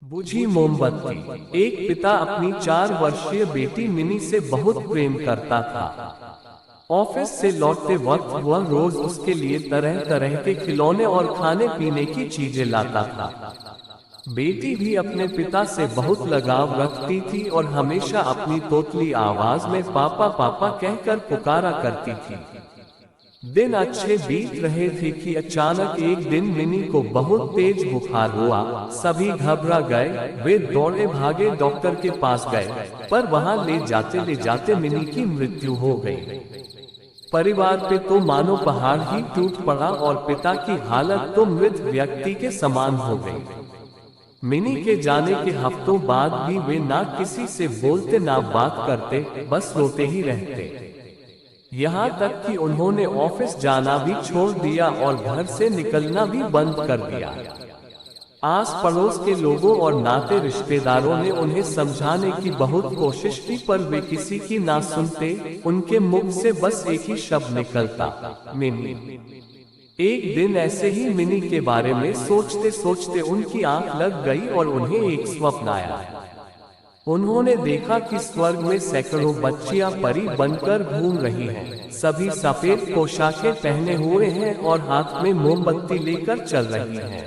बुझी मोमबत्ती। एक पिता अपनी 4 वर्षीय बेटी मिनी से बहुत प्रेम करता था। ऑफिस से लौटते वक्त वह रोज उसके लिए तरह तरह के खिलौने और खाने पीने की चीजें लाता था। बेटी भी अपने पिता से बहुत लगाव रखती थी और हमेशा अपनी तोतली आवाज में पापा पापा कहकर पुकारा करती थी। दिन अच्छे बीत रहे थे कि अचानक एक दिन मिनी को बहुत तेज बुखार हुआ। सभी घबरा गए। वे दौड़े भागे डॉक्टर के पास गए, पर वहां ले जाते मिनी की मृत्यु हो गई। परिवार पे तो मानो पहाड़ ही टूट पड़ा और पिता की हालत तो मृत व्यक्ति के समान हो गई। मिनी के जाने के हफ्तों बाद भी वे ना किसी से बोलते ना बात करते, बस रोते ही रहते। यहाँ तक कि उन्होंने ऑफिस जाना भी छोड़ दिया और घर से निकलना भी बंद कर दिया। आस पड़ोस के लोगों और नाते रिश्तेदारों ने उन्हें समझाने की बहुत कोशिश की, पर वे किसी की ना सुनते। उनके मुख से बस एक ही शब्द निकलता, मिनी। एक दिन ऐसे ही मिनी के बारे में सोचते सोचते उनकी आंख लग गई और उन्हें एक स्वप्न आया। उन्होंने देखा कि स्वर्ग में सैकड़ों बच्चियां परी बनकर घूम रही हैं। सभी सफेद पोशाकें पहने हुए हैं और हाथ में मोमबत्ती लेकर चल रही हैं।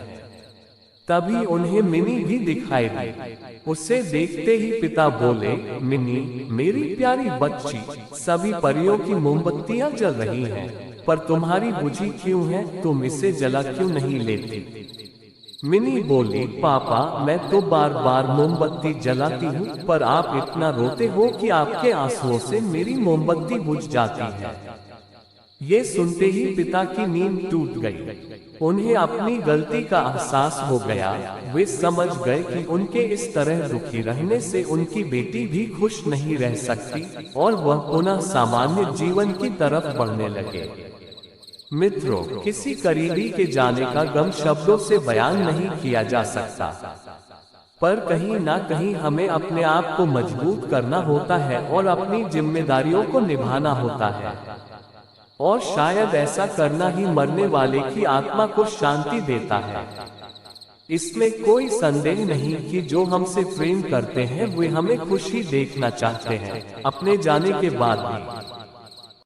तभी उन्हें मिनी भी दिखाई दी। उसे देखते ही पिता बोले, मिनी मेरी प्यारी बच्ची, सभी परियों की मोमबत्तियां जल रही हैं, पर तुम्हारी बुझी क्यों है? तुम इसे जला क्यों नहीं लेती? मिनी बोली, पापा मैं तो बार बार मोमबत्ती जलाती हूँ, पर आप इतना रोते हो कि आपके आंसुओं से मेरी मोमबत्ती बुझ जाती है। ये सुनते ही पिता की नींद टूट गई। उन्हें अपनी गलती का एहसास हो गया। वे समझ गए कि उनके इस तरह दुखी रहने से उनकी बेटी भी खुश नहीं रह सकती और वह पुनः सामान्य जीवन की तरफ बढ़ने लगे। मित्रों, किसी करीबी के जाने का गम शब्दों से बयान नहीं किया जा सकता, पर कहीं ना कहीं हमें अपने आप को मजबूत करना होता है और अपनी जिम्मेदारियों को निभाना होता है। और शायद ऐसा करना ही मरने वाले की आत्मा को शांति देता है। इसमें कोई संदेह नहीं कि जो हमसे प्रेम करते हैं वे हमें खुशी देखना चाहते हैं, अपने जाने के बाद भी।